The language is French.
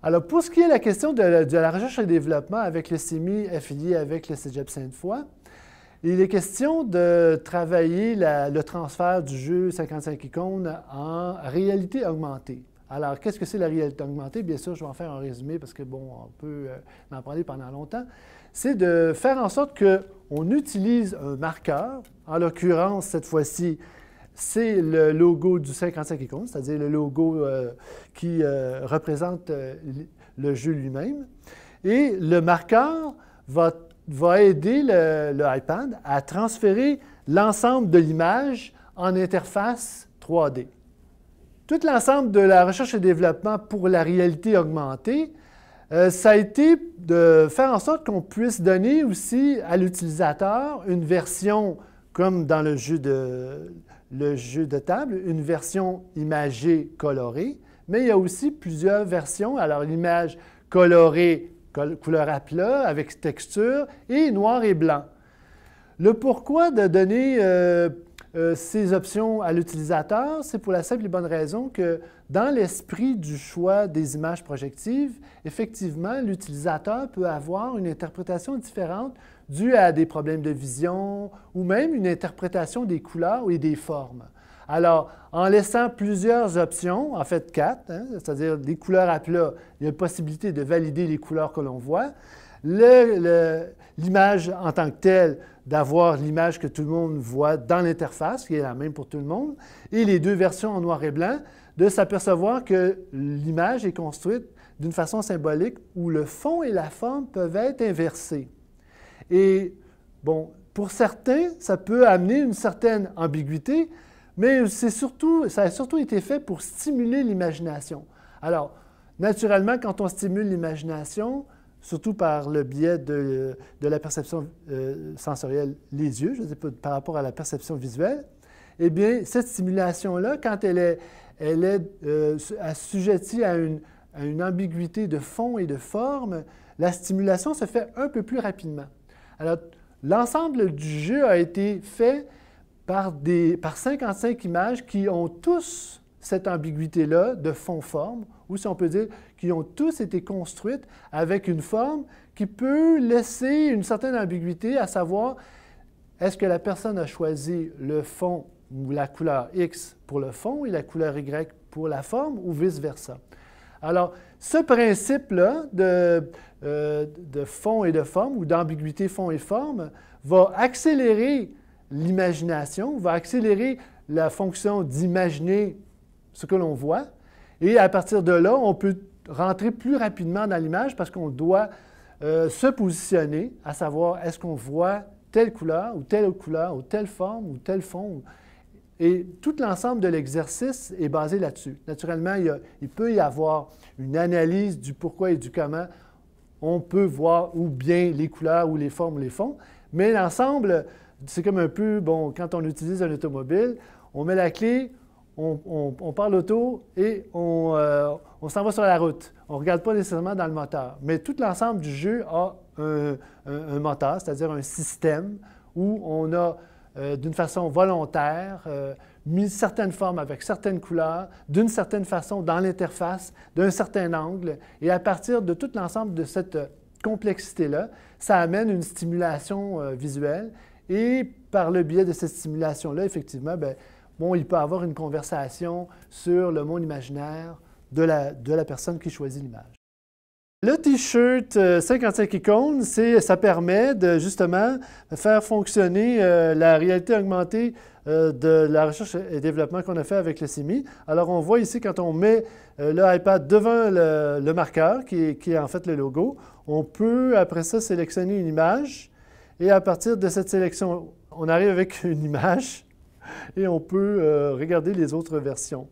Alors, pour ce qui est de la question de la recherche et développement avec le CIMI affilié avec le Cégep Sainte-Foy, il est question de travailler le transfert du jeu 55 icônes en réalité augmentée. Alors, qu'est-ce que c'est la réalité augmentée? Bien sûr, je vais en faire un résumé parce que, bon, on peut en parler pendant longtemps. C'est de faire en sorte qu'on utilise un marqueur. En l'occurrence, cette fois-ci, c'est le logo du 55 icônes, c'est-à-dire le logo qui représente le jeu lui-même. Et le marqueur va aider le iPad à transférer l'ensemble de l'image en interface 3D. Tout l'ensemble de la recherche et développement pour la réalité augmentée, ça a été de faire en sorte qu'on puisse donner aussi à l'utilisateur une version, comme dans le jeu de table, une version imagée colorée, mais il y a aussi plusieurs versions. Alors, l'image colorée, couleur à plat, avec texture, et noir et blanc. Le pourquoi de donner ces options à l'utilisateur, c'est pour la simple et bonne raison que dans l'esprit du choix des images projectives, effectivement, l'utilisateur peut avoir une interprétation différente due à des problèmes de vision ou même une interprétation des couleurs et des formes. Alors, en laissant plusieurs options, en fait 4, c'est-à-dire des couleurs à plat, il y a la possibilité de valider les couleurs que l'on voit. L'image en tant que telle, d'avoir l'image que tout le monde voit dans l'interface, qui est la même pour tout le monde, et les deux versions en noir et blanc, de s'apercevoir que l'image est construite d'une façon symbolique où le fond et la forme peuvent être inversés. Et, bon, pour certains, ça peut amener une certaine ambiguïté, mais ça a surtout été fait pour stimuler l'imagination. Alors, naturellement, quand on stimule l'imagination, surtout par le biais de la perception sensorielle, les yeux, je veux dire par rapport à la perception visuelle, eh bien, cette stimulation-là, quand elle est assujettie à une ambiguïté de fond et de forme, la stimulation se fait un peu plus rapidement. Alors, l'ensemble du jeu a été fait par 55 images qui ont tous cette ambiguïté-là de fond-forme, ou si on peut dire, qui ont tous été construites avec une forme qui peut laisser une certaine ambiguïté, à savoir, est-ce que la personne a choisi le fond ou la couleur X pour le fond et la couleur Y pour la forme, ou vice-versa. Alors, ce principe-là de fond et de forme, ou d'ambiguïté fond et forme, va accélérer l'imagination, va accélérer la fonction d'imaginer ce que l'on voit, et à partir de là, on peut rentrer plus rapidement dans l'image parce qu'on doit se positionner, à savoir est-ce qu'on voit telle couleur, ou telle forme, ou tel fond. Et tout l'ensemble de l'exercice est basé là-dessus. Naturellement, il peut y avoir une analyse du pourquoi et du comment. On peut voir ou bien les couleurs, ou les formes, ou les fonds, mais l'ensemble, c'est comme un peu, bon, quand on utilise un automobile, on met la clé, on part l'auto et on s'en va sur la route. On ne regarde pas nécessairement dans le moteur. Mais tout l'ensemble du jeu a un moteur, c'est-à-dire un système où on a, d'une façon volontaire, mis certaines formes avec certaines couleurs, d'une certaine façon dans l'interface, d'un certain angle. Et à partir de tout l'ensemble de cette complexité-là, ça amène une stimulation visuelle. Et par le biais de cette stimulation-là, effectivement, bien, bon, il peut y avoir une conversation sur le monde imaginaire de la personne qui choisit l'image. Le T-shirt 55 icônes, ça permet de justement faire fonctionner la réalité augmentée de la recherche et développement qu'on a fait avec le CIMI. Alors, on voit ici, quand on met l'iPad devant le marqueur, qui est en fait le logo, on peut, après ça, sélectionner une image. Et à partir de cette sélection, on arrive avec une image et on peut regarder les autres versions.